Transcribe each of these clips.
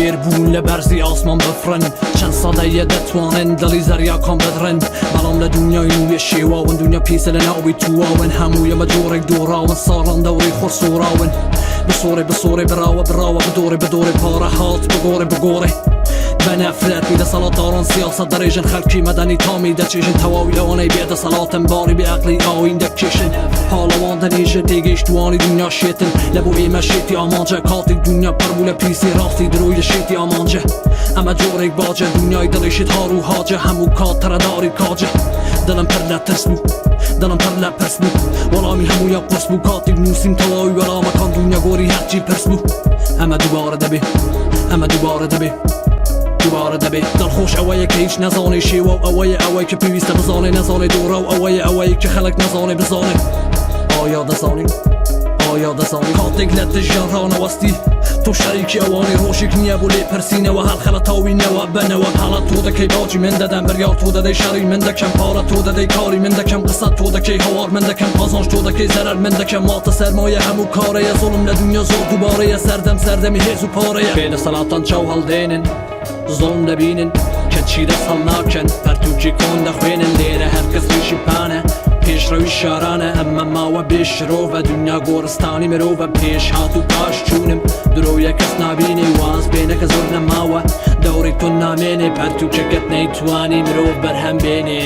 فێر بوون لە بەرزی ئاسمان بفرن چەند سەدەیە دەتوانن دڵی زەریاکان بدڕن بەڵام لە دنیای نوێ شێواون دنیا پیسە لە ناوی تواون هەموویەمە جۆرێک دۆڕاون ساڵان دەوری خۆر سۆراون بسۆڕێ براوە بدۆڕێ پارە هات بگۆڕێ بنفرت بی دەسەڵاتداران سیاسەت دەڕێژن خەڵکی مەدەنی تامی دەچێژن تەواوی لەوانەی بێدەسەڵاتن باری بێ عەقلی ئاوین دەکێشن پاڵەوان دەنێژە تێگەیشتوانی دنیا شێتن لە بۆ ئێمە شێتی ئامانجە کاتی دنیا پڕبوو لە پیسی ڕاستی درۆی لە شێتی ئامانجە ئەمە جۆرێک باجە دنیای دڵیشت هاڕ و هاجە هەموو کات تەرەداری کاجە دڵم پڕ لە ترس بوو دڵم پڕ لە پرس بوو وەڵامی هەموویە قورس بوو کاتی نووسیم تەواوی وەڵامەکان دنیا گۆری هەرچی پرس بوو ئەمە دووبارە دەبێ دوباره دەبێت دڵخۆش ئەوەیە کە هیچ نەزانێ شێوە و ئەوەیە کە پێویستە بزانێ نەزانێ دۆڕە و ئەوەیە کە خەڵک نەزانێ بزانێ ئایا دەزانی کاتێک لە دژیان ڕانەوەستی تۆ شەریکی ئەوانەی ڕۆژێک نییە بۆ لێ پرسینەوە هەر خەڵە تاوینەوە بنەوە هەڵە تۆ دەکەی باجی من دەدەم بڕیار تۆ دەدەی شەڕی من دەکەم پارە تۆ دەدەی کاری من دەکەم قسەت تۆ دەکەی هەوار من دەکەم قازانج تۆ دەکەی زەرەر من دەکەم ماتە سەرمایە هەموو کارەیە زوڵم لە دنیا زۆر دووبارەیە سەردەمی هێز و پارەیە بێدەسەڵاتان چاو هەڵدێنن زۆڵم دەبینن کە چی دەست هەڵ ناکەن پەرتووکی کۆن دەخوێنن لێرە هەرکەس ریشی پانە پێشڕەوی شارانە ئەمە ماوە بێشرۆڤە دنیا گۆڕستانی مرۆڤە پێش هات و پاش چوونم درۆیە کەس نابینێ واز بێنەکە زۆر نەماوە دەوڕی تۆ نامێنێ پەرتووکەکەت نەیتوانی مرۆڤ بەرهەم بێنێ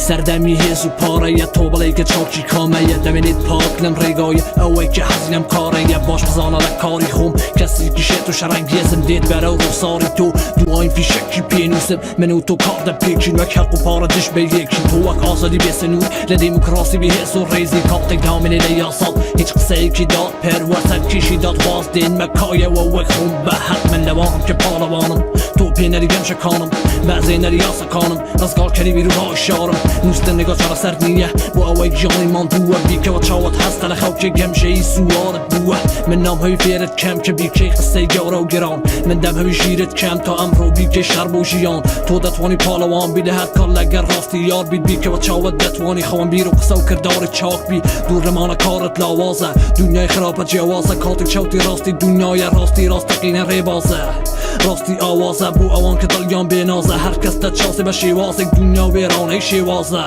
سەردەمی هێز و پارەیە تۆ بڵێ کە چاوکی کامەیە دەمێنێت پاک لەم ڕێگایە ئەوەی کە حەزی لەم کارەیە باش بزانە لە کاری خۆم کەسێکی شێت و شەڕەنگێزم دێت بەرە و ڕوخساری تۆ دوایین فیشەکی پێنووسم من و تۆ کار دەپێکین وەک حەق و پارە دش بە یەکین تۆ وەک ئازادی بێسنوور لە دیموکراسی بهێز و ڕێزی کاتێک دامێنێ لە یاساڵ هیچ قسەیەکی داد پەروەسەرکیشی داد خواست دێنمەکایەوە وەک خۆم بە حەق من لەوانم کە پاڵەوانم تۆ پێنەری گەمشەکانم بەزێنەری یاسەکانم ڕزگارکەری بیرروهای شارم نووسن نگا چارەسەر نییە بۆ ئەوەی گیانی ماندووە بیکەوە چاوت هەستە لە خەڵکی گەمژەی سووارت بووە من نامهەوی فێرت کەم کە بیکەی قسەی گەورە و گران من دەمهەوی ژیرت کەم تا ئەمڕۆ بیکەی شەڕ بۆ ژیان تۆ دەتوانی پاڵەوان بی لە هەر کار لەگەر ڕاستی یار بیت بیکەوە چاوت دەتوانی خەوەن بیر و قسە و کرداری چاک بی دوور لەمانە کارت لاوازە دنیای خراپە جیاوازە کاتێک چاوتی ڕاستی دنیایە ڕاستی ڕاستەقینە ڕێبازە ڕاستی ئاوازە بۆ ئەوان کە دڵیان بێنازە هەر کەس دەچاسێ بە شێوازێک دنیا وێرانەی شێوازە